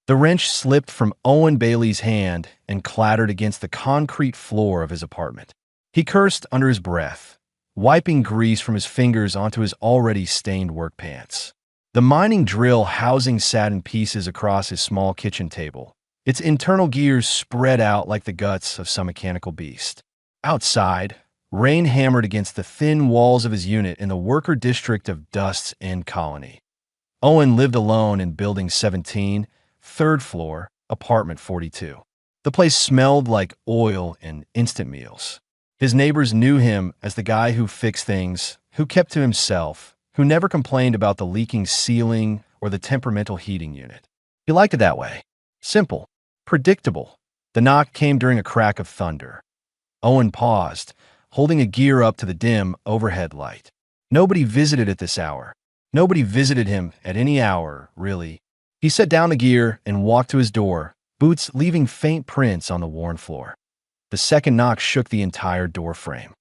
The wrench slipped from Owen Bailey's hand and clattered against the concrete floor of his apartment. He cursed under his breath, wiping grease from his fingers onto his already stained work pants. The mining drill housing sat in pieces across his small kitchen table, its internal gears spread out like the guts of some mechanical beast. Outside, rain hammered against the thin walls of his unit in the worker district of Dust's End Colony. Owen lived alone in Building 17, third floor, apartment 42. The place smelled like oil and instant meals. His neighbors knew him as the guy who fixed things, who kept to himself, who never complained about the leaking ceiling or the temperamental heating unit. He liked it that way. Simple. Predictable. The knock came during a crack of thunder. Owen paused, holding a gear up to the dim overhead light. Nobody visited at this hour. Nobody visited him at any hour, really. He set down the gear and walked to his door, boots leaving faint prints on the worn floor. The second knock shook the entire door frame.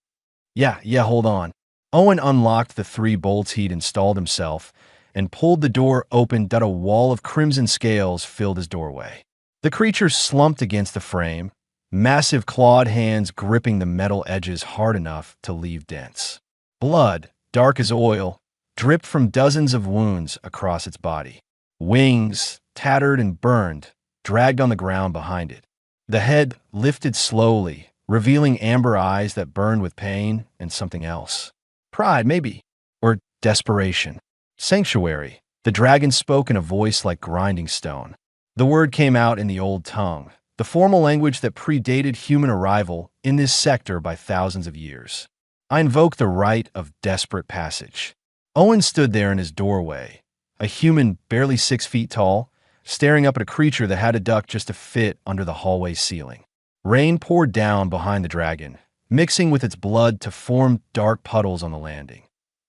Yeah, hold on. Owen unlocked the 3 bolts he'd installed himself and pulled the door open that a wall of crimson scales filled his doorway. The creature slumped against the frame, massive clawed hands gripping the metal edges hard enough to leave dents. Blood, dark as oil, dripped from dozens of wounds across its body. Wings, tattered and burned, dragged on the ground behind it. The head lifted slowly, revealing amber eyes that burned with pain and something else. Pride, maybe. Or desperation. Sanctuary. The dragon spoke in a voice like grinding stone. The word came out in the old tongue, the formal language that predated human arrival in this sector by thousands of years. I invoke the right of desperate passage. Owen stood there in his doorway, a human barely 6 feet tall, staring up at a creature that had a duck just to fit under the hallway ceiling. Rain poured down behind the dragon, mixing with its blood to form dark puddles on the landing.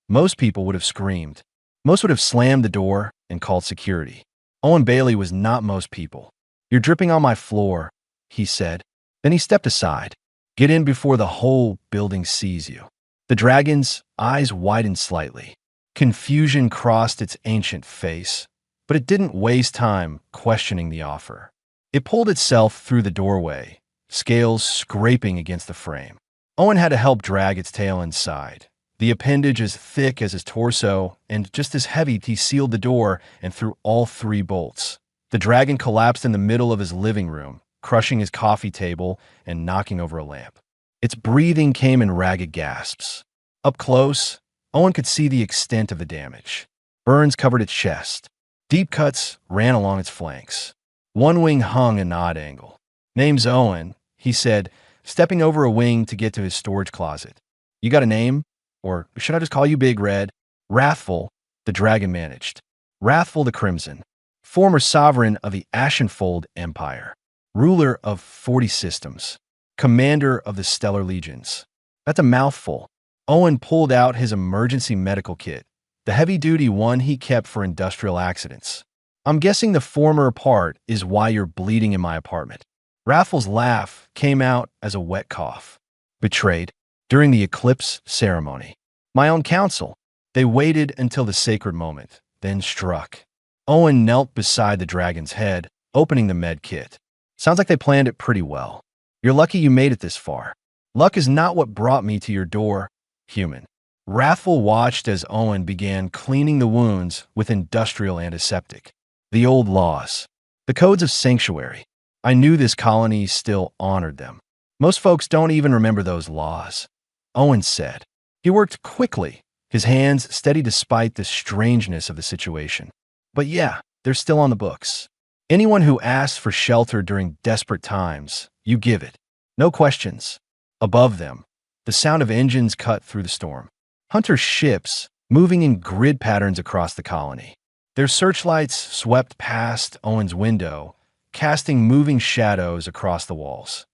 Most people would have screamed. Most would have slammed the door and called security. Owen Bailey was not most people. "You're dripping on my floor," he said. Then he stepped aside. "Get in before the whole building sees you." The dragon's eyes widened slightly. Confusion crossed its ancient face, but it didn't waste time questioning the offer. It pulled itself through the doorway, scales scraping against the frame. Owen had to help drag its tail inside. The appendage as thick as his torso and just as heavy. He sealed the door and threw all 3 bolts. The dragon collapsed in the middle of his living room, crushing his coffee table and knocking over a lamp. Its breathing came in ragged gasps. Up close, Owen could see the extent of the damage. Burns covered its chest. Deep cuts ran along its flanks. One wing hung an odd angle. "Name's Owen," he said, stepping over a wing to get to his storage closet. "You got a name? Or should I just call you Big Red?" "Wrathful," the dragon managed. Wrathful the Crimson, former sovereign of the Ashenfold Empire, ruler of 40 systems, commander of the Stellar Legions. That's a mouthful. Owen pulled out his emergency medical kit, the heavy-duty one he kept for industrial accidents. "I'm guessing the former part is why you're bleeding in my apartment." Wrathful's laugh came out as a wet cough. "Betrayed. During the eclipse ceremony. My own council. They waited until the sacred moment, then struck." Owen knelt beside the dragon's head, opening the med kit. "Sounds like they planned it pretty well. You're lucky you made it this far. Luck is not what brought me to your door, human." Wrathful watched as Owen began cleaning the wounds with industrial antiseptic. The old laws. The codes of sanctuary. I knew this colony still honored them. Most folks don't even remember those laws, Owen said. He worked quickly, his hands steady despite the strangeness of the situation. But yeah, they're still on the books. Anyone who asks for shelter during desperate times, you give it. No questions. Above them, the sound of engines cut through the storm. Hunter ships moving in grid patterns across the colony. Their searchlights swept past Owen's window, casting moving shadows across the walls.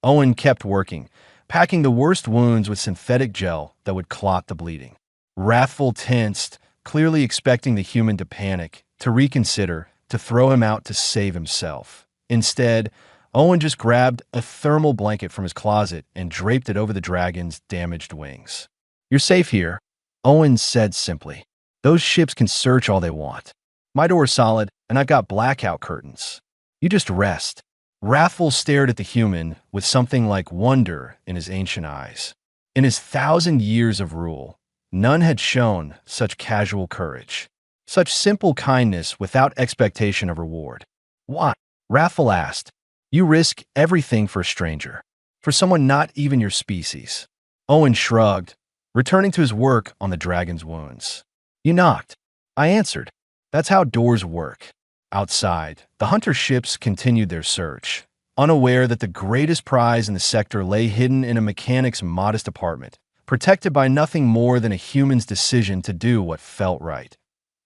Owen kept working, packing the worst wounds with synthetic gel that would clot the bleeding. Wrathful tensed, clearly expecting the human to panic, to reconsider, to throw him out to save himself. Instead, Owen just grabbed a thermal blanket from his closet and draped it over the dragon's damaged wings. "You're safe here," Owen said simply. "Those ships can search all they want. My door's solid, and I've got blackout curtains." You just rest. Wrathful stared at the human with something like wonder in his ancient eyes. In his 1,000 years of rule, none had shown such casual courage, such simple kindness without expectation of reward. Why? Wrathful asked. You risk everything for a stranger, for someone not even your species. Owen shrugged, returning to his work on the dragon's wounds. You knocked. I answered. That's how doors work. Outside, the hunter ships continued their search, unaware that the greatest prize in the sector lay hidden in a mechanic's modest apartment, protected by nothing more than a human's decision to do what felt right.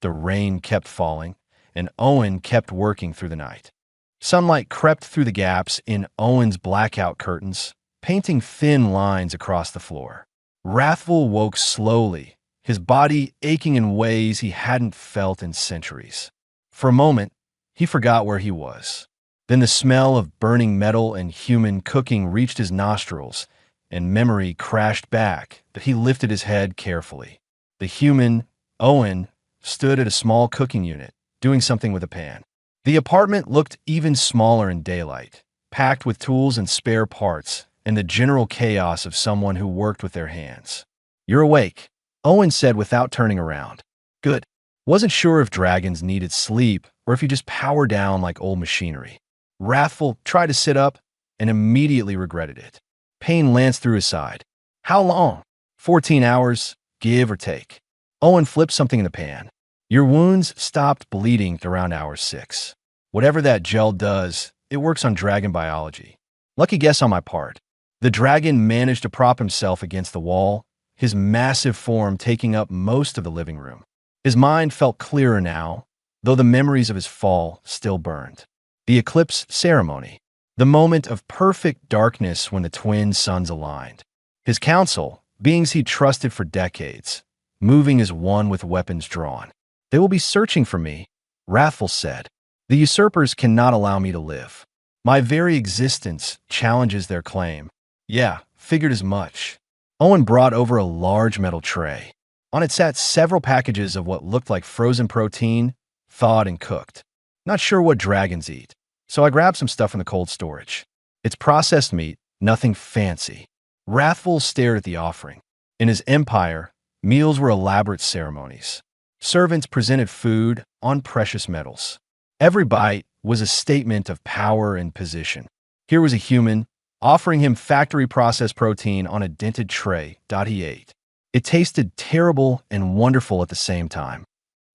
The rain kept falling, and Owen kept working through the night. Sunlight crept through the gaps in Owen's blackout curtains, painting thin lines across the floor. Wrathful woke slowly, his body aching in ways he hadn't felt in centuries. For a moment, he forgot where he was. Then the smell of burning metal and human cooking reached his nostrils, and memory crashed back that he lifted his head carefully. The human, Owen, stood at a small cooking unit, doing something with a pan. The apartment looked even smaller in daylight, packed with tools and spare parts, and the general chaos of someone who worked with their hands. You're awake, Owen said without turning around. Good. Wasn't sure if dragons needed sleep or if he just powered down like old machinery. Wrathful tried to sit up and immediately regretted it. Pain lanced through his side. How long? 14 hours, give or take. Owen flipped something in the pan. Your wounds stopped bleeding around hour 6. Whatever that gel does, it works on dragon biology. Lucky guess on my part. The dragon managed to prop himself against the wall, his massive form taking up most of the living room. His mind felt clearer now, though the memories of his fall still burned. The eclipse ceremony, the moment of perfect darkness when the twin suns aligned. His council, beings he'd trusted for decades, moving as one with weapons drawn. They will be searching for me, Wrathful said. The usurpers cannot allow me to live. My very existence challenges their claim. Yeah, figured as much. Owen brought over a large metal tray. On it sat several packages of what looked like frozen protein, thawed and cooked. Not sure what dragons eat, so I grabbed some stuff from the cold storage. It's processed meat, nothing fancy. Wrathful stared at the offering. In his empire, meals were elaborate ceremonies. Servants presented food on precious metals. Every bite was a statement of power and position. Here was a human, offering him factory-processed protein on a dented tray. He ate. It tasted terrible and wonderful at the same time.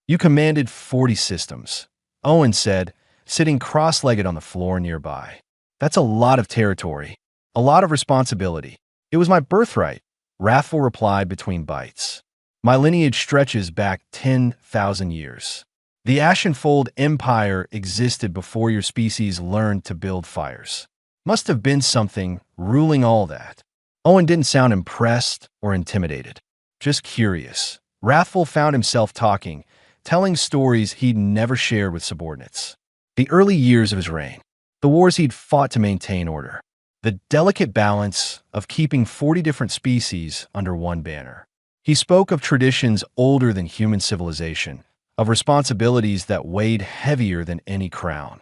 You commanded 40 systems, Owen said, sitting cross-legged on the floor nearby. That's a lot of territory, a lot of responsibility. It was my birthright, Wrathful replied between bites. My lineage stretches back 10,000 years. The Ashenfold Empire existed before your species learned to build fires. Must have been something ruling all that. Owen didn't sound impressed or intimidated, just curious. Wrathful found himself talking, telling stories he'd never shared with subordinates. The early years of his reign, the wars he'd fought to maintain order, the delicate balance of keeping 40 different species under one banner. He spoke of traditions older than human civilization, of responsibilities that weighed heavier than any crown.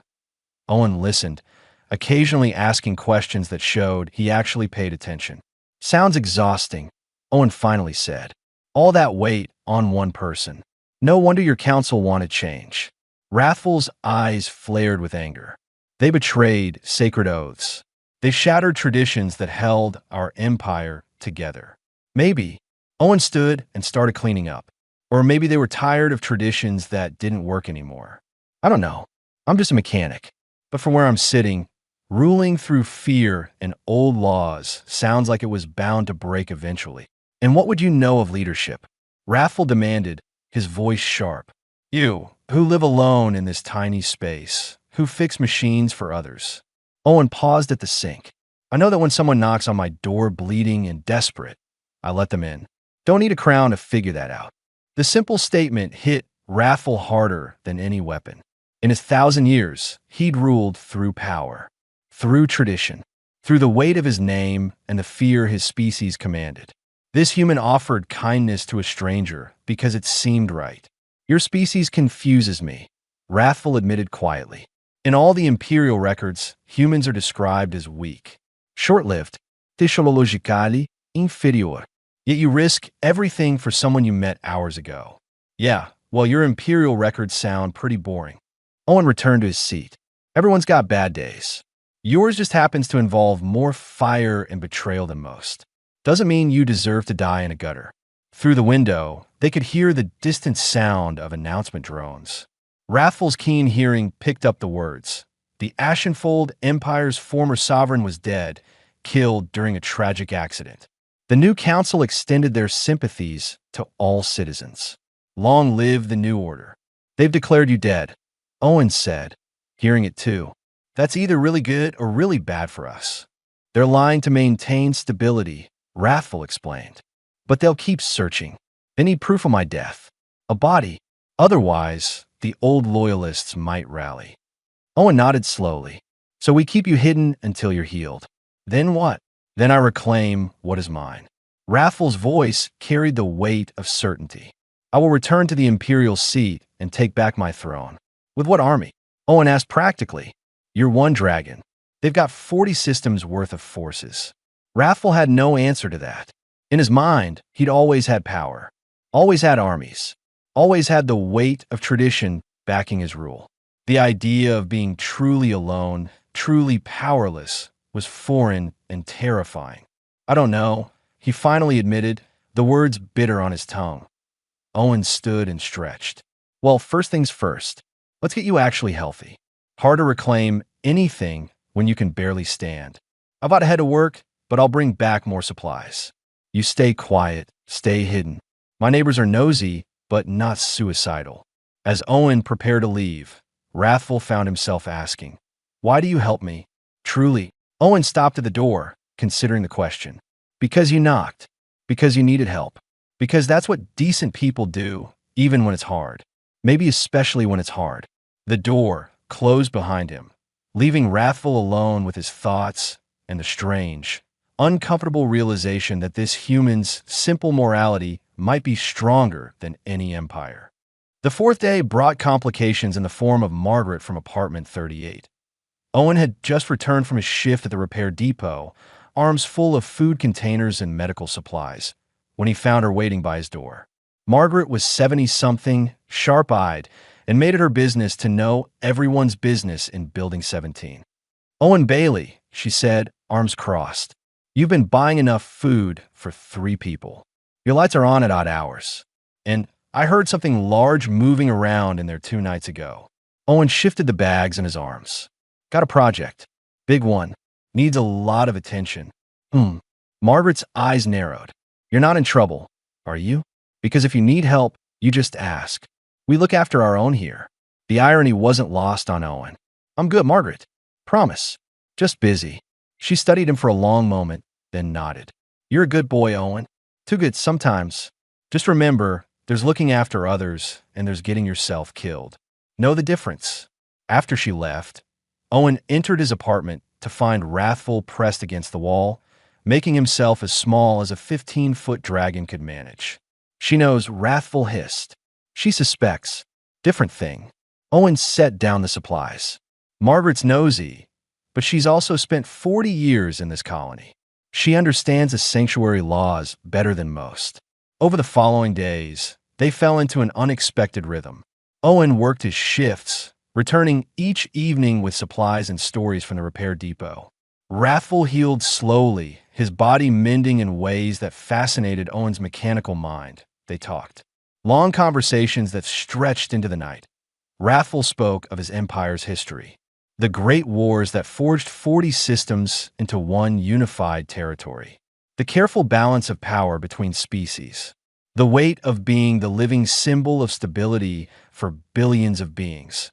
Owen listened, occasionally asking questions that showed he actually paid attention. Sounds exhausting, Owen finally said. All that weight on one person. No wonder your council wanted change. Wrathful's eyes flared with anger. They betrayed sacred oaths. They shattered traditions that held our empire together. Maybe Owen stood and started cleaning up. Or maybe they were tired of traditions that didn't work anymore. I don't know. I'm just a mechanic. But from where I'm sitting, ruling through fear and old laws sounds like it was bound to break eventually. And what would you know of leadership? Wrathful demanded, his voice sharp. You, who live alone in this tiny space, who fix machines for others. Owen paused at the sink. I know that when someone knocks on my door bleeding and desperate, I let them in. Don't need a crown to figure that out. The simple statement hit Wrathful harder than any weapon. In his 1,000 years, he'd ruled through power, through tradition, through the weight of his name and the fear his species commanded. This human offered kindness to a stranger because it seemed right. Your species confuses me, Wrathful admitted quietly. In all the imperial records, humans are described as weak, short-lived, physiologically inferior. Yet you risk everything for someone you met hours ago. Yeah, well, your imperial records sound pretty boring. Owen returned to his seat. Everyone's got bad days. Yours just happens to involve more fire and betrayal than most. Doesn't mean you deserve to die in a gutter. Through the window, they could hear the distant sound of announcement drones. Wrathful's keen hearing picked up the words. The Ashenfold Empire's former sovereign was dead, killed during a tragic accident. The new council extended their sympathies to all citizens. Long live the new order. They've declared you dead, Owen said, hearing it too. That's either really good or really bad for us. They're lying to maintain stability, Wrathful explained. But they'll keep searching. They need proof of my death. A body. Otherwise, the old loyalists might rally. Owen nodded slowly. So we keep you hidden until you're healed. Then what? Then I reclaim what is mine. Wrathful's voice carried the weight of certainty. I will return to the imperial seat and take back my throne. With what army? Owen asked practically. You're one dragon. They've got 40 systems worth of forces. Wrathful had no answer to that. In his mind, he'd always had power. Always had armies. Always had the weight of tradition backing his rule. The idea of being truly alone, truly powerless, was foreign and terrifying. I don't know, he finally admitted, the words bitter on his tongue. Owen stood and stretched. Well, first things first. Let's get you actually healthy. Hard to reclaim anything when you can barely stand. I'm about to head to work, but I'll bring back more supplies. You stay quiet, stay hidden. My neighbors are nosy, but not suicidal. As Owen prepared to leave, Wrathful found himself asking, why do you help me? Truly. Owen stopped at the door, considering the question. Because you knocked. Because you needed help. Because that's what decent people do, even when it's hard. Maybe especially when it's hard. The door closed behind him, leaving Wrathful alone with his thoughts and the strange, uncomfortable realization that this human's simple morality might be stronger than any empire. The fourth day brought complications in the form of Margaret from apartment 38. Owen had just returned from his shift at the repair depot, arms full of food containers and medical supplies, when he found her waiting by his door. Margaret was 70-something, sharp-eyed, and made it her business to know everyone's business in Building 17. Owen Bailey, she said, arms crossed. You've been buying enough food for 3 people. Your lights are on at odd hours. And I heard something large moving around in there 2 nights ago. Owen shifted the bags in his arms. Got a project. Big one. Needs a lot of attention. Margaret's eyes narrowed. You're not in trouble, are you? Because if you need help, you just ask. We look after our own here. The irony wasn't lost on Owen. I'm good, Margaret. Promise. Just busy. She studied him for a long moment, then nodded. You're a good boy, Owen. Too good sometimes. Just remember, there's looking after others, and there's getting yourself killed. Know the difference. After she left, Owen entered his apartment to find Wrathful pressed against the wall, making himself as small as a 15-foot dragon could manage. She knows, Wrathful hissed. She suspects. Different thing. Owen set down the supplies. Margaret's nosy, but she's also spent 40 years in this colony. She understands the sanctuary laws better than most. Over the following days, they fell into an unexpected rhythm. Owen worked his shifts, returning each evening with supplies and stories from the repair depot. Wrathful healed slowly, his body mending in ways that fascinated Owen's mechanical mind. They talked. Long conversations that stretched into the night. Wrathful spoke of his empire's history. The great wars that forged 40 systems into one unified territory. The careful balance of power between species. The weight of being the living symbol of stability for billions of beings.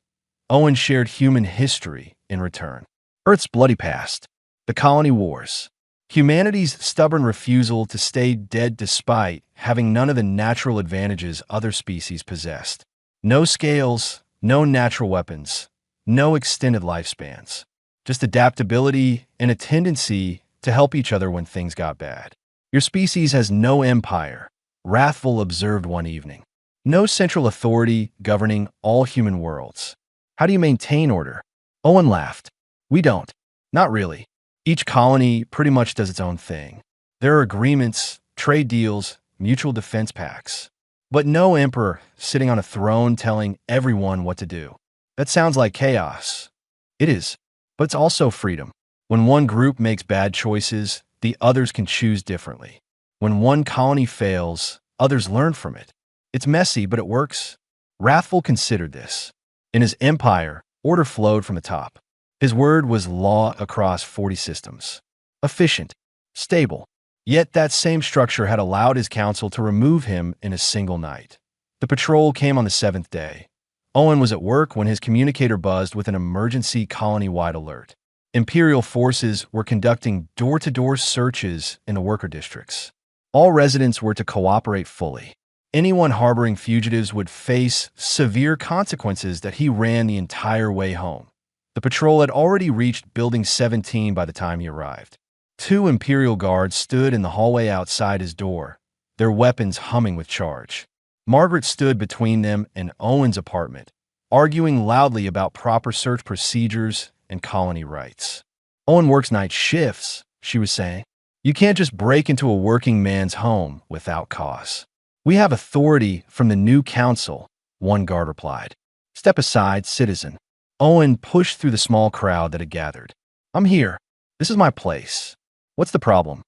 Owen shared human history in return. Earth's bloody past. The colony wars. Humanity's stubborn refusal to stay dead despite having none of the natural advantages other species possessed. No scales, no natural weapons, no extended lifespans. Just adaptability and a tendency to help each other when things got bad. Your species has no empire, Wrathful observed one evening. No central authority governing all human worlds. How do you maintain order? Owen laughed. We don't. Not really. Each colony pretty much does its own thing. There are agreements, trade deals, mutual defense pacts. But no emperor sitting on a throne telling everyone what to do. That sounds like chaos. It is, but it's also freedom. When one group makes bad choices, the others can choose differently. When one colony fails, others learn from it. It's messy, but it works. Wrathful considered this. In his empire, order flowed from the top. His word was law across 40 systems. Efficient, stable. Yet that same structure had allowed his council to remove him in a single night. The patrol came on the 7th day. Owen was at work when his communicator buzzed with an emergency colony-wide alert. Imperial forces were conducting door-to-door searches in the worker districts. All residents were to cooperate fully. Anyone harboring fugitives would face severe consequences that he ran the entire way home. The patrol had already reached Building 17 by the time he arrived. 2 Imperial guards stood in the hallway outside his door, their weapons humming with charge. Margaret stood between them and Owen's apartment, arguing loudly about proper search procedures and colony rights. Owen works night shifts, she was saying. You can't just break into a working man's home without cause. We have authority from the new council, one guard replied. Step aside, citizen. Owen pushed through the small crowd that had gathered. I'm here. This is my place. What's the problem?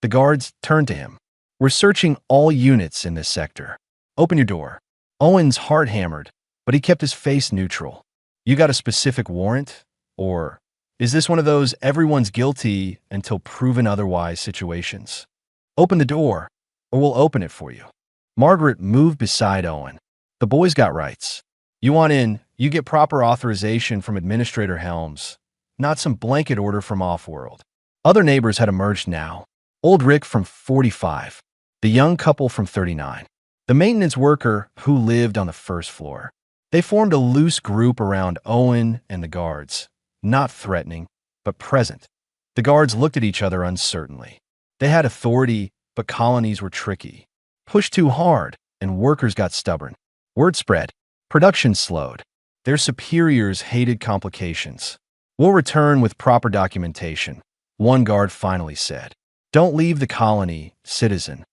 The guards turned to him. We're searching all units in this sector. Open your door. Owen's heart hammered, but he kept his face neutral. You got a specific warrant? Or is this one of those everyone's guilty until proven otherwise situations? Open the door, or we'll open it for you. Margaret moved beside Owen. The boy's got rights. You want in, you get proper authorization from Administrator Helms, not some blanket order from Offworld. Other neighbors had emerged now. Old Rick from 45, the young couple from 39, the maintenance worker who lived on the first floor. They formed a loose group around Owen and the guards, not threatening, but present. The guards looked at each other uncertainly. They had authority, but colonies were tricky. Pushed too hard, and workers got stubborn. Word spread. Production slowed. Their superiors hated complications. We'll return with proper documentation, one guard finally said. Don't leave the colony, citizen.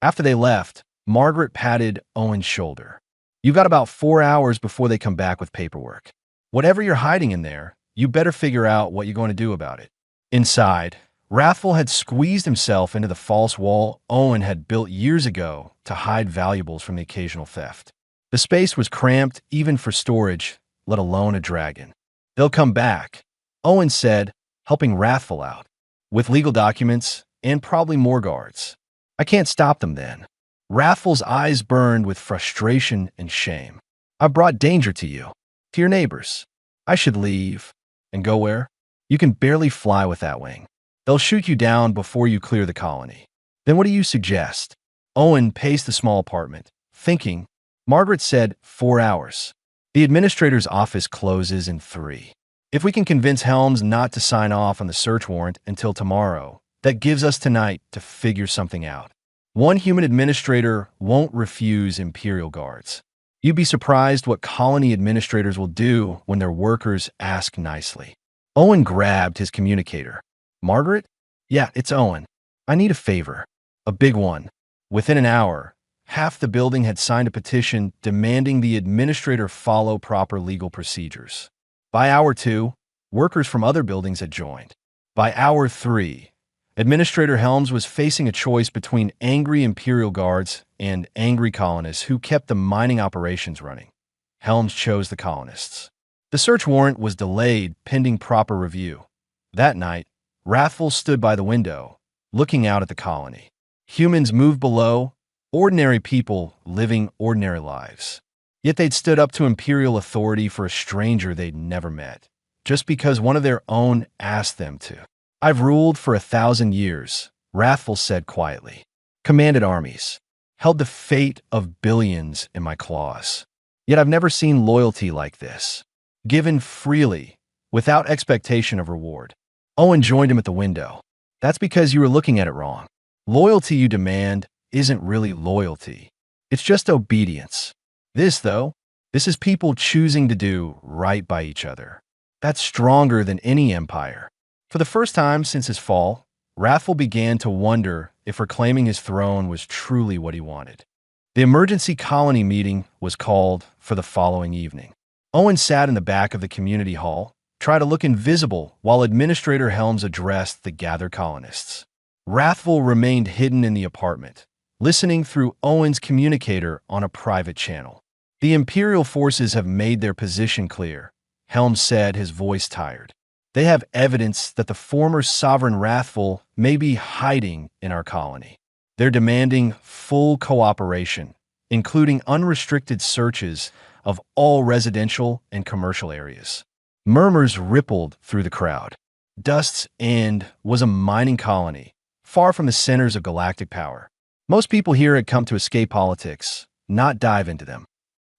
After they left, Margaret patted Owen's shoulder. You've got about 4 hours before they come back with paperwork. Whatever you're hiding in there, you better figure out what you're going to do about it. Inside, Wrathful had squeezed himself into the false wall Owen had built years ago to hide valuables from the occasional theft. The space was cramped even for storage, let alone a dragon. They'll come back, Owen said, helping Wrathful out, with legal documents and probably more guards. I can't stop them then. Wrathful's eyes burned with frustration and shame. I've brought danger to you, to your neighbors. I should leave. And go where? You can barely fly with that wing. They'll shoot you down before you clear the colony. Then what do you suggest? Owen paced the small apartment, thinking. Margaret said 4 hours. The administrator's office closes in 3. If we can convince Helms not to sign off on the search warrant until tomorrow, that gives us tonight to figure something out. One human administrator won't refuse Imperial guards. You'd be surprised what colony administrators will do when their workers ask nicely. Owen grabbed his communicator. Margaret? Yeah, it's Owen. I need a favor. A big one. Within an hour, half the building had signed a petition demanding the administrator follow proper legal procedures. By hour 2, workers from other buildings had joined. By hour 3, Administrator Helms was facing a choice between angry Imperial guards and angry colonists who kept the mining operations running. Helms chose the colonists. The search warrant was delayed pending proper review. That night, Wrathful stood by the window, looking out at the colony. Humans moved below, ordinary people living ordinary lives. Yet they'd stood up to Imperial authority for a stranger they'd never met, just because one of their own asked them to. I've ruled for 1,000 years, Wrathful said quietly. Commanded armies, held the fate of billions in my claws. Yet I've never seen loyalty like this. Given freely, without expectation of reward. Owen joined him at the window. That's because you were looking at it wrong. Loyalty you demand isn't really loyalty. It's just obedience. This is people choosing to do right by each other. That's stronger than any empire. For the first time since his fall, Wrathful began to wonder if reclaiming his throne was truly what he wanted. The emergency colony meeting was called for the following evening. Owen sat in the back of the community hall, trying to look invisible while Administrator Helms addressed the gathered colonists. Wrathful remained hidden in the apartment, listening through Owen's communicator on a private channel. The Imperial forces have made their position clear, Helms said, his voice tired. They have evidence that the former sovereign Wrathful may be hiding in our colony. They're demanding full cooperation, including unrestricted searches of all residential and commercial areas. Murmurs rippled through the crowd. Dust's End was a mining colony, far from the centers of galactic power. Most people here had come to escape politics, not dive into them.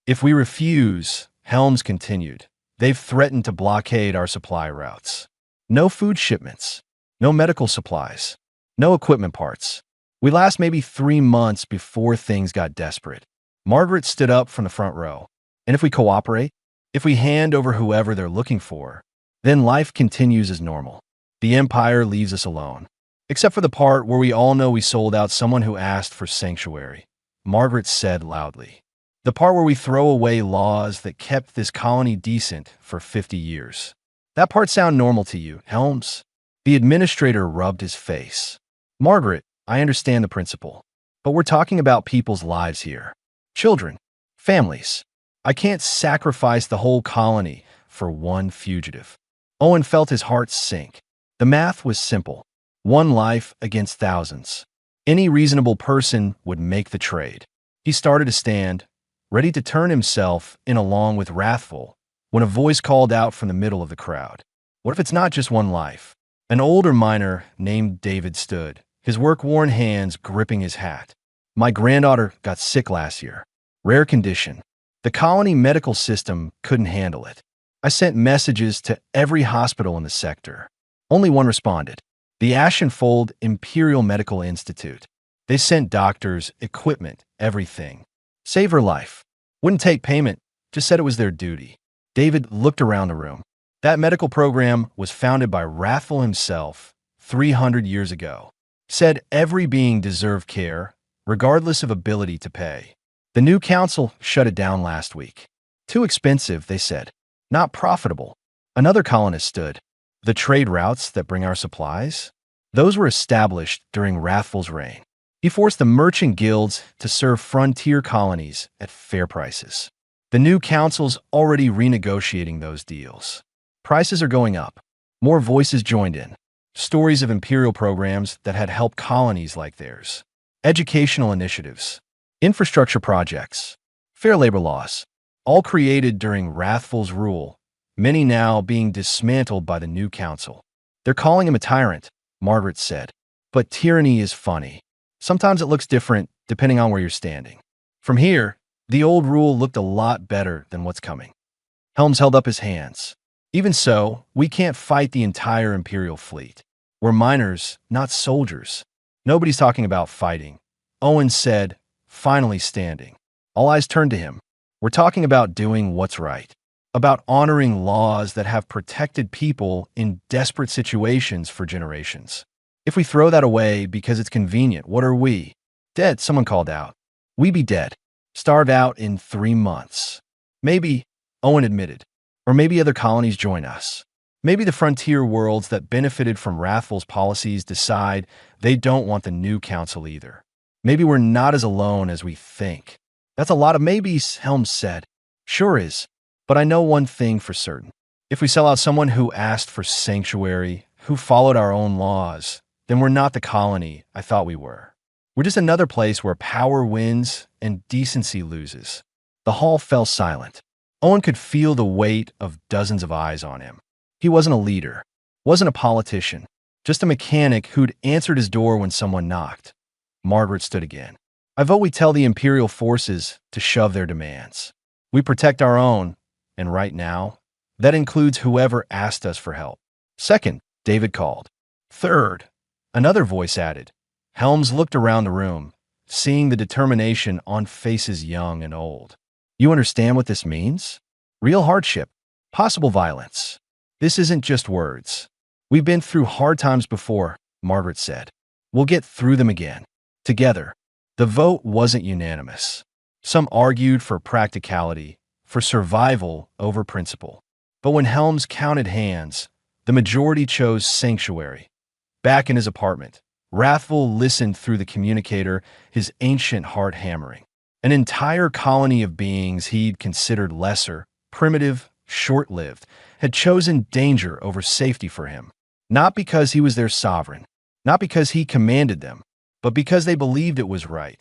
If we refuse, Helms continued, they've threatened to blockade our supply routes. No food shipments, no medical supplies, no equipment parts. We last maybe 3 months before things got desperate. Margaret stood up from the front row. And if we cooperate, if we hand over whoever they're looking for, then life continues as normal. The Empire leaves us alone. Except for the part where we all know we sold out someone who asked for sanctuary, Margaret said loudly. The part where we throw away laws that kept this colony decent for 50 years. That part sound normal to you, Helms? The administrator rubbed his face. Margaret, I understand the principle, but we're talking about people's lives here. Children, families. I can't sacrifice the whole colony for one fugitive. Owen felt his heart sink. The math was simple. One life against thousands. Any reasonable person would make the trade. He started to stand, ready to turn himself in along with Wrathful, when a voice called out from the middle of the crowd. What if it's not just one life? An older miner named David stood, his work-worn hands gripping his hat. My granddaughter got sick last year. Rare condition. The colony medical system couldn't handle it. I sent messages to every hospital in the sector. Only one responded. The Ashenfold Imperial Medical Institute. They sent doctors, equipment, everything. Save her life. Wouldn't take payment, just said it was their duty. David looked around the room. That medical program was founded by Wrathful himself 300 years ago. Said every being deserved care, regardless of ability to pay. The new council shut it down last week. Too expensive, they said. Not profitable. Another colonist stood. The trade routes that bring our supplies? Those were established during Wrathful's reign. He forced the merchant guilds to serve frontier colonies at fair prices. The new council's already renegotiating those deals. Prices are going up. More voices joined in. Stories of imperial programs that had helped colonies like theirs. Educational initiatives. Infrastructure projects. Fair labor laws. All created during Wrathful's rule, many now being dismantled by the new council. They're calling him a tyrant, Margaret said. But tyranny is funny. Sometimes it looks different depending on where you're standing. From here, the old rule looked a lot better than what's coming. Helms held up his hands. Even so, we can't fight the entire Imperial fleet. We're miners, not soldiers. Nobody's talking about fighting. Owen said, finally standing. All eyes turned to him. We're talking about doing what's right. About honoring laws that have protected people in desperate situations for generations. If we throw that away because it's convenient, what are we? Dead, someone called out. We be dead. Starved out in 3 months. Maybe, Owen admitted. Or maybe other colonies join us. Maybe the frontier worlds that benefited from Wrathful's policies decide they don't want the new council either. Maybe we're not as alone as we think. That's a lot of maybes, Helms said. Sure is. But I know one thing for certain. If we sell out someone who asked for sanctuary, who followed our own laws, then we're not the colony I thought we were. We're just another place where power wins and decency loses. The hall fell silent. Owen could feel the weight of dozens of eyes on him. He wasn't a leader, wasn't a politician, just a mechanic who'd answered his door when someone knocked. Margaret stood again. I vote we tell the Imperial forces to shove their demands. We protect our own, and right now, that includes whoever asked us for help. Second, David called. Third, another voice added. Helms looked around the room, seeing the determination on faces young and old. You understand what this means? Real hardship, possible violence. This isn't just words. We've been through hard times before, Margaret said. We'll get through them again. Together. The vote wasn't unanimous. Some argued for practicality, for survival over principle. But when Helms counted hands, the majority chose sanctuary. Back in his apartment, Wrathful listened through the communicator, his ancient heart hammering. An entire colony of beings he'd considered lesser, primitive, short-lived, had chosen danger over safety for him. Not because he was their sovereign, not because he commanded them, but because they believed it was right.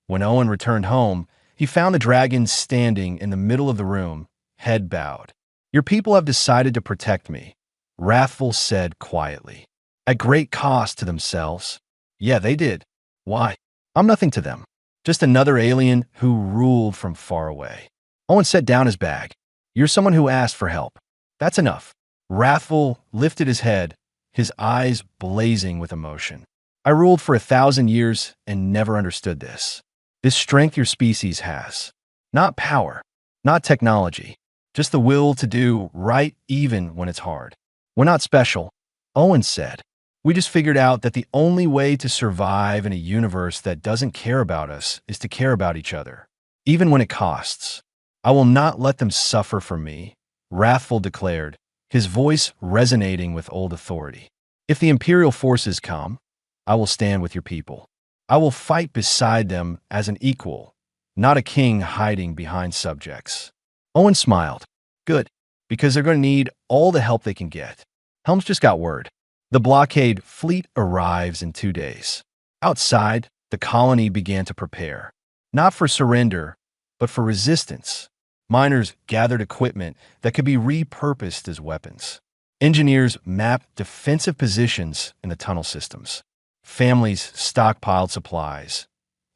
When Owen returned home, he found the dragon standing in the middle of the room, head bowed. "Your people have decided to protect me," Wrathful said quietly. "At great cost to themselves." "Yeah, they did." "Why?" "I'm nothing to them. Just another alien who ruled from far away." Owen set down his bag. "You're someone who asked for help. That's enough." Wrathful lifted his head, his eyes blazing with emotion. "I ruled for 1,000 years and never understood this. This strength your species has. Not power, not technology, just the will to do right even when it's hard. We're not special," Owen said. "We just figured out that the only way to survive in a universe that doesn't care about us is to care about each other, even when it costs. I will not let them suffer for me," Wrathful declared, his voice resonating with old authority. "If the Imperial forces come, I will stand with your people. I will fight beside them as an equal, not a king hiding behind subjects." Owen smiled. "Good, because they're going to need all the help they can get." Helms just got word. The blockade fleet arrives in 2 days. Outside, the colony began to prepare. Not for surrender, but for resistance. Miners gathered equipment that could be repurposed as weapons. Engineers mapped defensive positions in the tunnel systems. Families stockpiled supplies.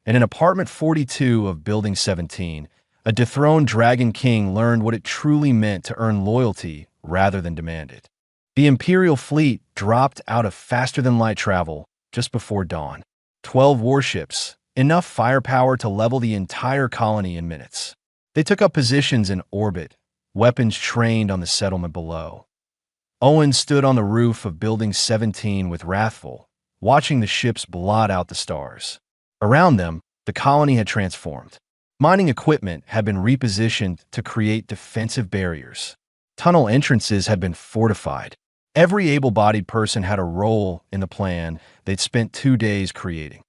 And in apartment 42 of Building 17, a dethroned Dragon King learned what it truly meant to earn loyalty rather than demand it. The Imperial fleet dropped out of faster-than-light travel just before dawn. 12 warships, enough firepower to level the entire colony in minutes. They took up positions in orbit, weapons trained on the settlement below. Owen stood on the roof of Building 17 with Wrathful, watching the ships blot out the stars. Around them, the colony had transformed. Mining equipment had been repositioned to create defensive barriers. Tunnel entrances had been fortified. Every able-bodied person had a role in the plan they'd spent 2 days creating.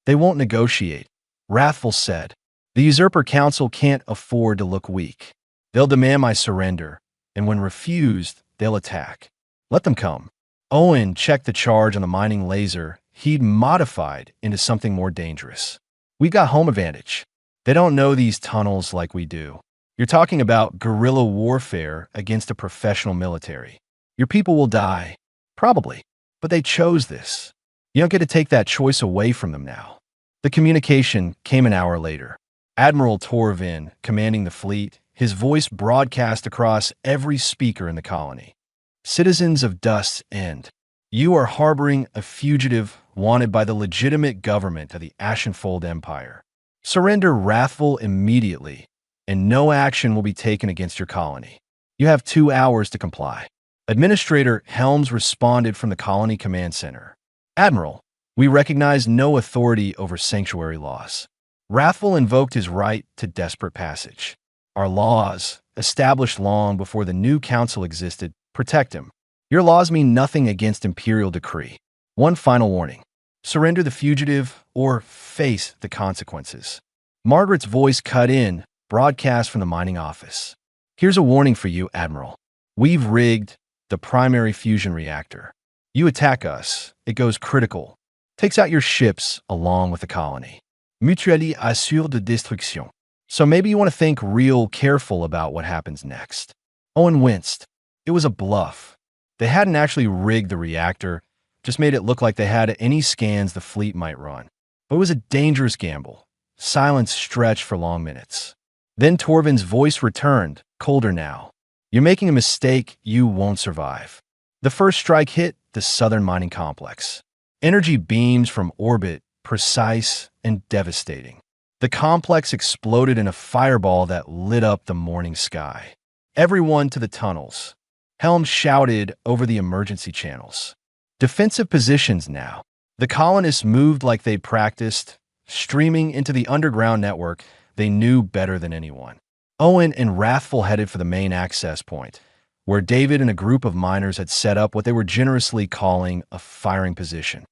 "They won't negotiate," Wrathful said. "The Usurper Council can't afford to look weak. They'll demand my surrender, and when refused, they'll attack. Let them come." Owen checked the charge on the mining laser he'd modified into something more dangerous. "We've got home advantage. They don't know these tunnels like we do. You're talking about guerrilla warfare against a professional military. Your people will die. Probably. But they chose this. You don't get to take that choice away from them now." The communication came an hour later. Admiral Torvin, commanding the fleet, his voice broadcast across every speaker in the colony. "Citizens of Dust's End, you are harboring a fugitive wanted by the legitimate government of the Ashenfold Empire. Surrender Wrathful immediately, and no action will be taken against your colony. You have 2 hours to comply." Administrator Helms responded from the colony command center. "Admiral, we recognize no authority over sanctuary laws." Wrathful invoked his right to desperate passage. "Our laws, established long before the new council existed, protect him. Your laws mean nothing against imperial decree. One final warning. Surrender the fugitive or face the consequences." Margaret's voice cut in, broadcast from the mining office. "Here's a warning for you, Admiral. We've rigged the primary fusion reactor. You attack us, it goes critical. Takes out your ships along with the colony. Mutuellement assure de destruction. So maybe you want to think real careful about what happens next." Owen winced. It was a bluff. They hadn't actually rigged the reactor, just made it look like they had any scans the fleet might run. But it was a dangerous gamble. Silence stretched for long minutes. Then Torvin's voice returned, colder now. "You're making a mistake you won't survive." The first strike hit the southern mining complex. Energy beams from orbit, precise and devastating. The complex exploded in a fireball that lit up the morning sky. Everyone to the tunnels. Helm shouted over the emergency channels. Defensive positions now. The colonists moved like they'd practiced, streaming into the underground network they knew better than anyone. Owen and Wrathful headed for the main access point, where David and a group of miners had set up what they were generously calling a firing position.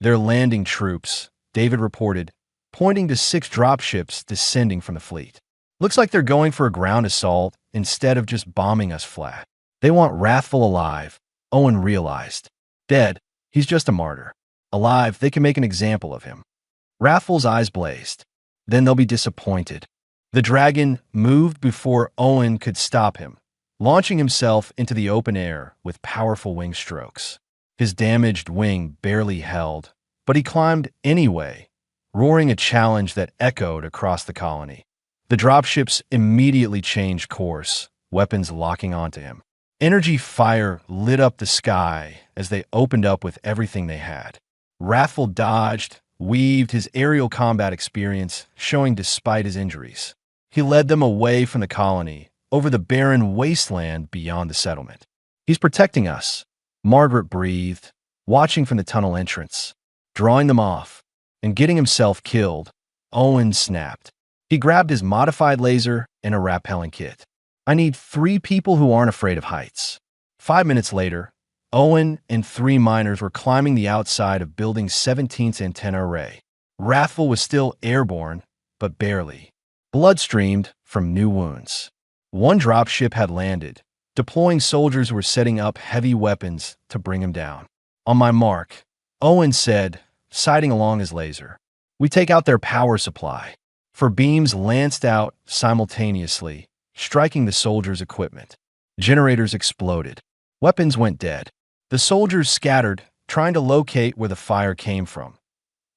"They're landing troops," David reported, pointing to 6 dropships descending from the fleet. "Looks like they're going for a ground assault instead of just bombing us flat. They want Wrathful alive," Owen realized. "Dead, he's just a martyr. Alive, they can make an example of him." Wrathful's eyes blazed. "Then they'll be disappointed." The dragon moved before Owen could stop him, launching himself into the open air with powerful wing strokes. His damaged wing barely held, but he climbed anyway, roaring a challenge that echoed across the colony. The dropships immediately changed course, weapons locking onto him. Energy fire lit up the sky as they opened up with everything they had. Wrathful dodged, weaved, his aerial combat experience showing despite his injuries. He led them away from the colony, over the barren wasteland beyond the settlement. "He's protecting us," Margaret breathed, watching from the tunnel entrance. Drawing them off and getting himself killed, Owen snapped. He grabbed his modified laser and a rappelling kit. "I need 3 people who aren't afraid of heights." 5 minutes later, Owen and 3 miners were climbing the outside of Building 17's antenna array. Wrathful was still airborne, but barely. Blood streamed from new wounds. 1 dropship had landed, deploying soldiers who were setting up heavy weapons to bring him down. "On my mark," Owen said, sighting along his laser. "We take out their power supply." 4 beams lanced out simultaneously, striking the soldiers' equipment. Generators exploded. Weapons went dead. The soldiers scattered, trying to locate where the fire came from.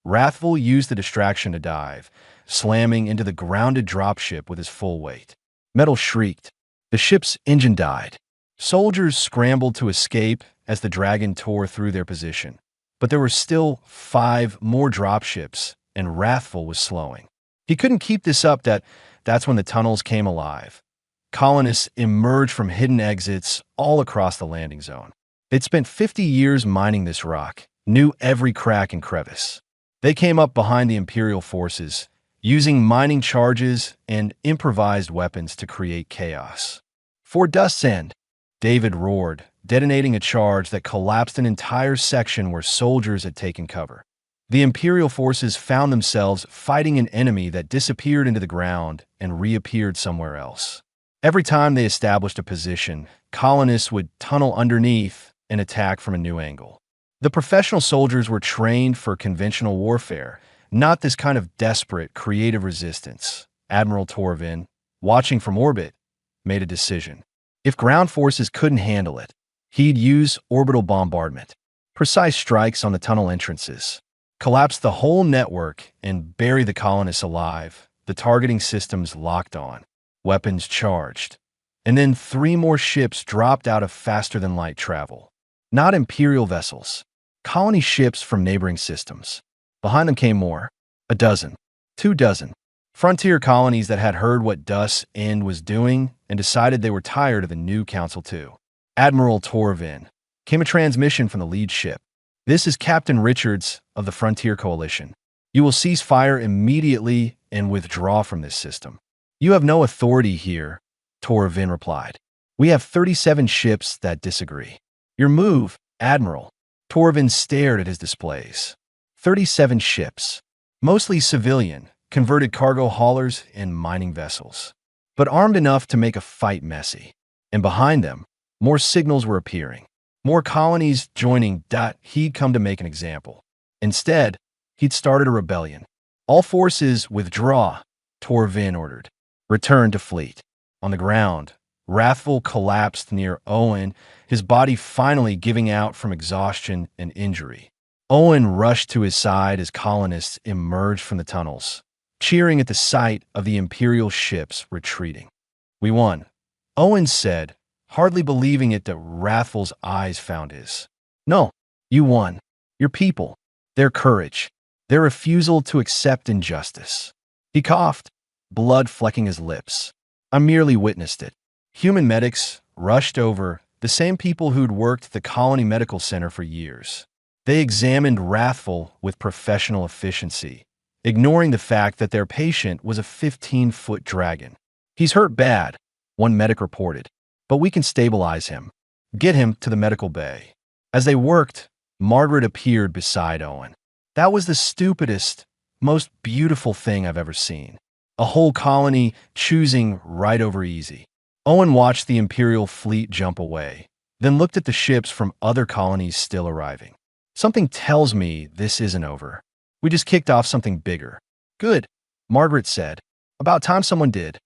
Wrathful used the distraction to dive, slamming into the grounded dropship with his full weight. Metal shrieked. The ship's engine died. Soldiers scrambled to escape as the dragon tore through their position. But there were still 5 more dropships, and Wrathful was slowing. He couldn't keep this up. That's when the tunnels came alive. Colonists emerged from hidden exits all across the landing zone. They'd spent 50 years mining this rock, knew every crack and crevice. They came up behind the Imperial forces, using mining charges and improvised weapons to create chaos. "For Dust's End," David roared, detonating a charge that collapsed an entire section where soldiers had taken cover. The Imperial forces found themselves fighting an enemy that disappeared into the ground and reappeared somewhere else. Every time they established a position, colonists would tunnel underneath and attack from a new angle. The professional soldiers were trained for conventional warfare, not this kind of desperate, creative resistance. Admiral Torvin, watching from orbit, made a decision. If ground forces couldn't handle it, he'd use orbital bombardment. Precise strikes on the tunnel entrances. Collapse the whole network and bury the colonists alive, the targeting systems locked on, weapons charged. And then 3 more ships dropped out of faster-than-light travel. Not Imperial vessels, colony ships from neighboring systems. Behind them came more. 12, 2 dozen. Frontier colonies that had heard what Dust's End was doing and decided they were tired of the new Council too. Admiral Torvin. Came a transmission from the lead ship. "This is Captain Richards of the Frontier Coalition. You will cease fire immediately and withdraw from this system." "You have no authority here," Torvin replied. "We have 37 ships that disagree." "Your move, Admiral." Torvin stared at his displays. 37 ships, mostly civilian, converted cargo haulers and mining vessels, but armed enough to make a fight messy. And behind them, more signals were appearing. More colonies joining. He'd come to make an example. Instead, he'd started a rebellion. "All forces withdraw," Torvin ordered. "Return to fleet." On the ground, Wrathful collapsed near Owen, his body finally giving out from exhaustion and injury. Owen rushed to his side as colonists emerged from the tunnels, cheering at the sight of the Imperial ships retreating. "We won," Owen said, hardly believing it that Wrathful's eyes found his. "No, you won. Your people, their courage, their refusal to accept injustice." He coughed, blood flecking his lips. "I merely witnessed it." Human medics rushed over, the same people who'd worked the Colony Medical Center for years. They examined Wrathful with professional efficiency, ignoring the fact that their patient was a 15-foot dragon. "He's hurt bad," one medic reported, "but we can stabilize him. Get him to the medical bay." As they worked, Margaret appeared beside Owen. That was the stupidest, most beautiful thing I've ever seen. A whole colony choosing right over easy. Owen watched the Imperial fleet jump away, then looked at the ships from other colonies still arriving. "Something tells me this isn't over. We just kicked off something bigger." "Good," Margaret said. "About time someone did."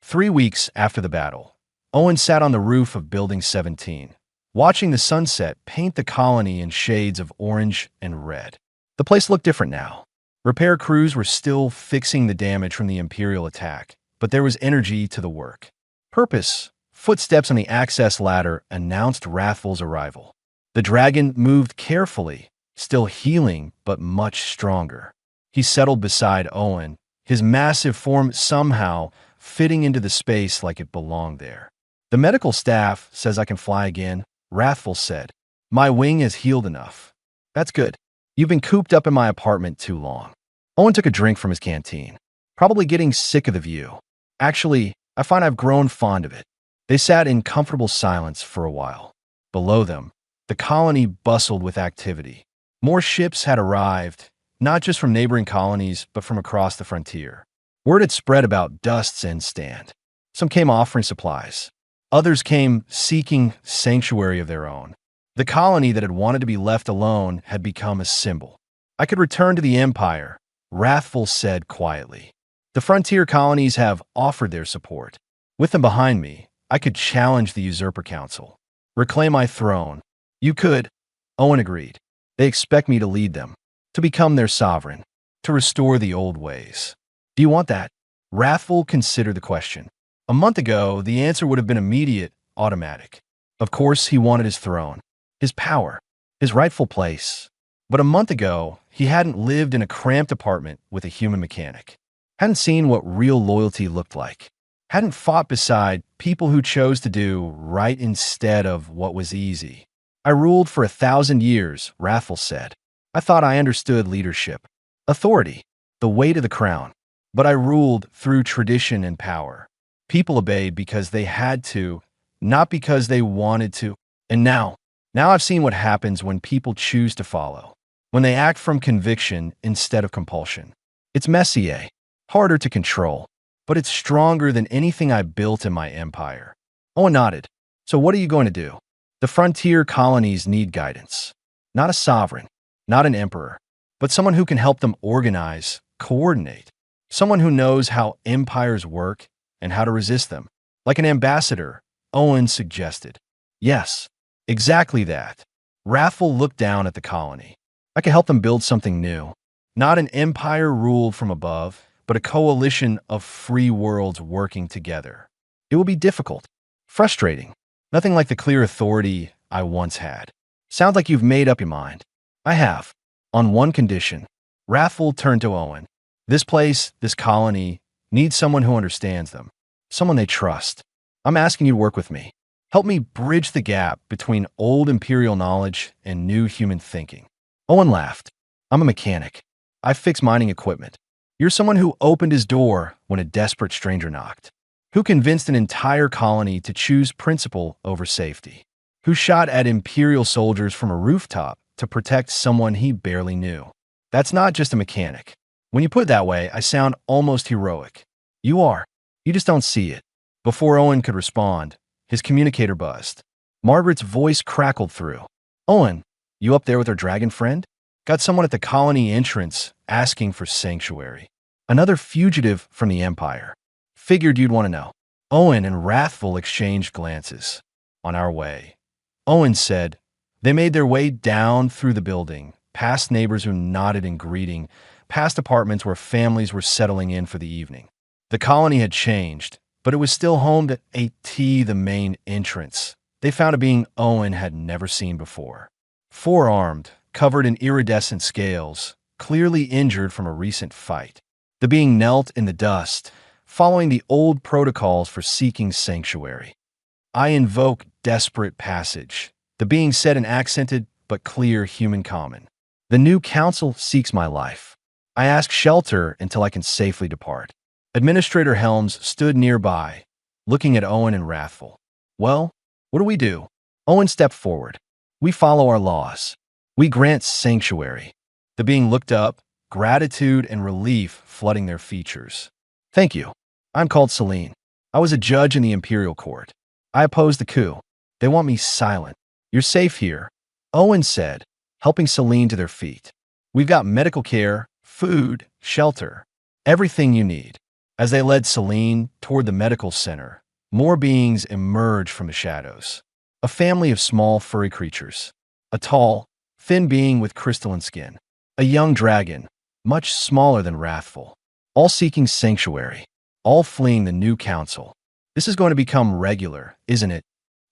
3 weeks after the battle, Owen sat on the roof of Building 17, watching the sunset paint the colony in shades of orange and red. The place looked different now. Repair crews were still fixing the damage from the Imperial attack, but there was energy to the work. Purpose. Footsteps on the access ladder announced Wrathful's arrival. The dragon moved carefully, still healing but much stronger. He settled beside Owen, his massive form somehow fitting into the space like it belonged there. "The medical staff says I can fly again," Wrathful said. "My wing has healed enough." "That's good. You've been cooped up in my apartment too long." Owen took a drink from his canteen, probably getting sick of the view. "Actually, I find I've grown fond of it." They sat in comfortable silence for a while. Below them, the colony bustled with activity. More ships had arrived, not just from neighboring colonies, but from across the frontier. Word had spread about Dust's End stand. Some came offering supplies. Others came seeking sanctuary of their own. The colony that had wanted to be left alone had become a symbol. "I could return to the Empire," Wrathful said quietly. "The frontier colonies have offered their support. With them behind me, I could challenge the Usurper Council. Reclaim my throne." "You could," Owen agreed. "They expect me to lead them, to become their sovereign, to restore the old ways." "Do you want that?" Wrathful considered the question. A month ago, the answer would have been immediate, automatic. Of course, he wanted his throne, his power, his rightful place. But a month ago, he hadn't lived in a cramped apartment with a human mechanic, hadn't seen what real loyalty looked like, hadn't fought beside people who chose to do right instead of what was easy. "I ruled for 1,000 years, Wrathful said. "I thought I understood leadership, authority, the weight of the crown. But I ruled through tradition and power. People obeyed because they had to, not because they wanted to. And now I've seen what happens when people choose to follow, when they act from conviction instead of compulsion. It's messy, harder to control, but it's stronger than anything I built in my empire." Owen nodded. "So what are you going to do?" "The frontier colonies need guidance. Not a sovereign, not an emperor, but someone who can help them organize, coordinate. Someone who knows how empires work and how to resist them. Like an ambassador," Owen suggested. "Yes, exactly that." Wrathful looked down at the colony. "I can help them build something new. Not an empire ruled from above, but a coalition of free worlds working together. It will be difficult, frustrating, nothing like the clear authority I once had." "Sounds like you've made up your mind." "I have. On one condition." Wrathful turned to Owen. "This place, this colony, needs someone who understands them, someone they trust. I'm asking you to work with me. Help me bridge the gap between old Imperial knowledge and new human thinking." Owen laughed. "I'm a mechanic. I fix mining equipment. You're someone who opened his door when a desperate stranger knocked, who convinced an entire colony to choose principle over safety, who shot at Imperial soldiers from a rooftop to protect someone he barely knew. That's not just a mechanic. When you put it that way, I sound almost heroic. You are. You just don't see it." Before Owen could respond, his communicator buzzed. Margaret's voice crackled through. "Owen, you up there with our dragon friend? Got someone at the colony entrance asking for sanctuary. Another fugitive from the Empire. Figured you'd want to know." Owen and Wrathful exchanged glances. "On our way," Owen said. They made their way down through the building, past neighbors who nodded in greeting, past apartments where families were settling in for the evening. The colony had changed, but it was still home to AT, the main entrance. They found a being Owen had never seen before. Four-armed, covered in iridescent scales, clearly injured from a recent fight. The being knelt in the dust, following the old protocols for seeking sanctuary. I invoke desperate passage. The being said in accented but clear human common. The new council seeks my life. I ask shelter until I can safely depart. Administrator Helms stood nearby, looking at Owen and wrathful. Well, what do we do? Owen stepped forward. We follow our laws. We grant sanctuary. The being looked up, gratitude and relief flooding their features. Thank you. I'm called Celine. I was a judge in the Imperial Court. I opposed the coup. They want me silent. You're safe here, Owen said, helping Celine to their feet. We've got medical care, food, shelter, everything you need. As they led Celine toward the medical center, more beings emerged from the shadows. A family of small, furry creatures. A tall, thin being with crystalline skin. A young dragon, much smaller than Wrathful. All seeking sanctuary. All fleeing the new council. This is going to become regular, isn't it?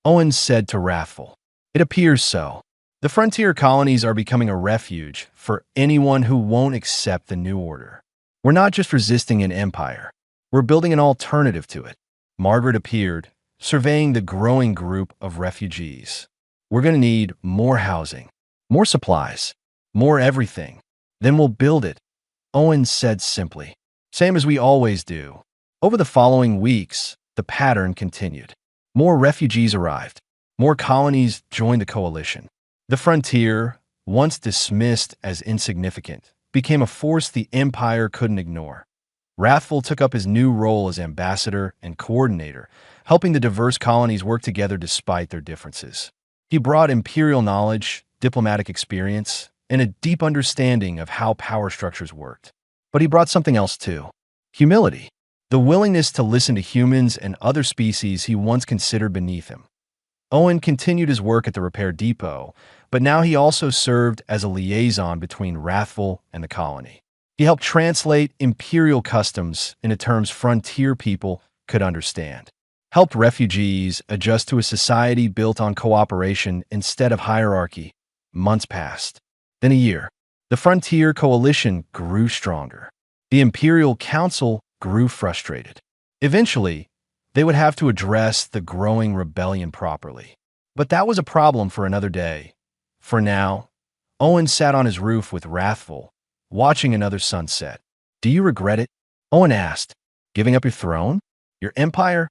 Owen said to Wrathful. It appears so. The frontier colonies are becoming a refuge for anyone who won't accept the new order. We're not just resisting an empire. We're building an alternative to it. Margaret appeared, surveying the growing group of refugees. We're going to need more housing, more supplies, more everything. Then we'll build it, Owen said simply. Same as we always do. Over the following weeks, the pattern continued. More refugees arrived. More colonies joined the coalition. The frontier, once dismissed as insignificant, became a force the empire couldn't ignore. Wrathful took up his new role as ambassador and coordinator, helping the diverse colonies work together despite their differences. He brought imperial knowledge, diplomatic experience, and a deep understanding of how power structures worked. But he brought something else too. Humility. The willingness to listen to humans and other species he once considered beneath him. Owen continued his work at the repair depot, but now he also served as a liaison between Wrathful and the colony. He helped translate imperial customs into terms frontier people could understand, helped refugees adjust to a society built on cooperation instead of hierarchy. Months passed. Then a year. The frontier coalition grew stronger. The Imperial Council grew frustrated. Eventually, they would have to address the growing rebellion properly. But that was a problem for another day. For now, Owen sat on his roof with Wrathful, watching another sunset. Do you regret it? Owen asked. Giving up your throne? Your empire?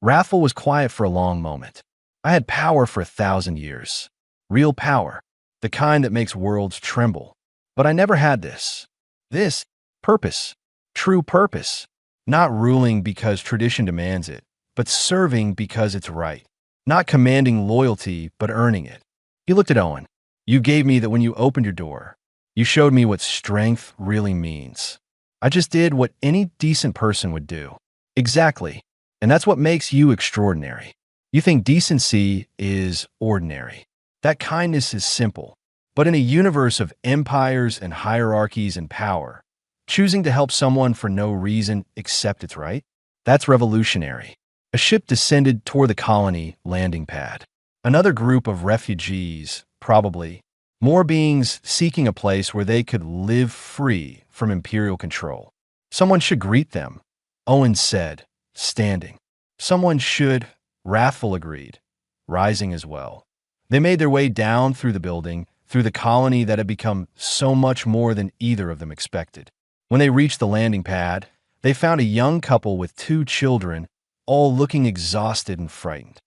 Wrathful was quiet for a long moment. I had power for 1,000 years. Real power. The kind that makes worlds tremble. But I never had this. This, purpose. True purpose. Not ruling because tradition demands it, but serving because it's right. Not commanding loyalty, but earning it. He looked at Owen. You gave me that when you opened your door. You showed me what strength really means. I just did what any decent person would do. Exactly. And that's what makes you extraordinary. You think decency is ordinary. That kindness is simple. But in a universe of empires and hierarchies and power, choosing to help someone for no reason except it's right, that's revolutionary. A ship descended toward the colony landing pad. Another group of refugees, probably. More beings seeking a place where they could live free from imperial control. Someone should greet them, Owen said, standing. Someone should, Wrathful agreed, rising as well. They made their way down through the building, through the colony that had become so much more than either of them expected. When they reached the landing pad, they found a young couple with 2 children, all looking exhausted and frightened.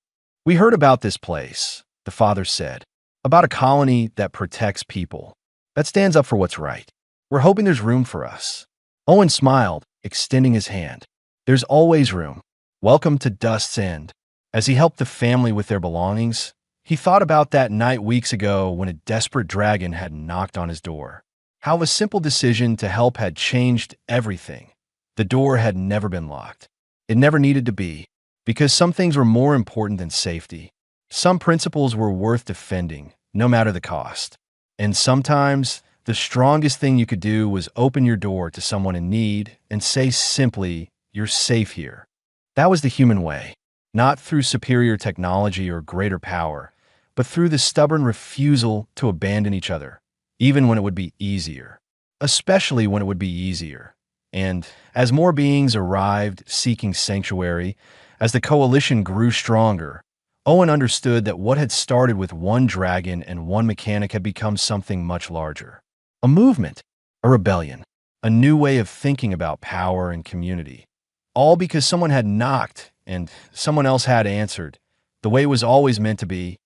We heard about this place, the father said, about a colony that protects people, that stands up for what's right. We're hoping there's room for us. Owen smiled, extending his hand. There's always room. Welcome to Dust's End. As he helped the family with their belongings, he thought about that night weeks ago when a desperate dragon had knocked on his door. How a simple decision to help had changed everything. The door had never been locked. It never needed to be, because some things were more important than safety. Some principles were worth defending, no matter the cost. And sometimes, the strongest thing you could do was open your door to someone in need and say simply, "You're safe here." That was the human way, not through superior technology or greater power, but through the stubborn refusal to abandon each other, even when it would be easier. Especially when it would be easier. And as more beings arrived seeking sanctuary, as the coalition grew stronger, Owen understood that what had started with one dragon and one mechanic had become something much larger. A movement, a rebellion, a new way of thinking about power and community. All because someone had knocked and someone else had answered, the way it was always meant to be,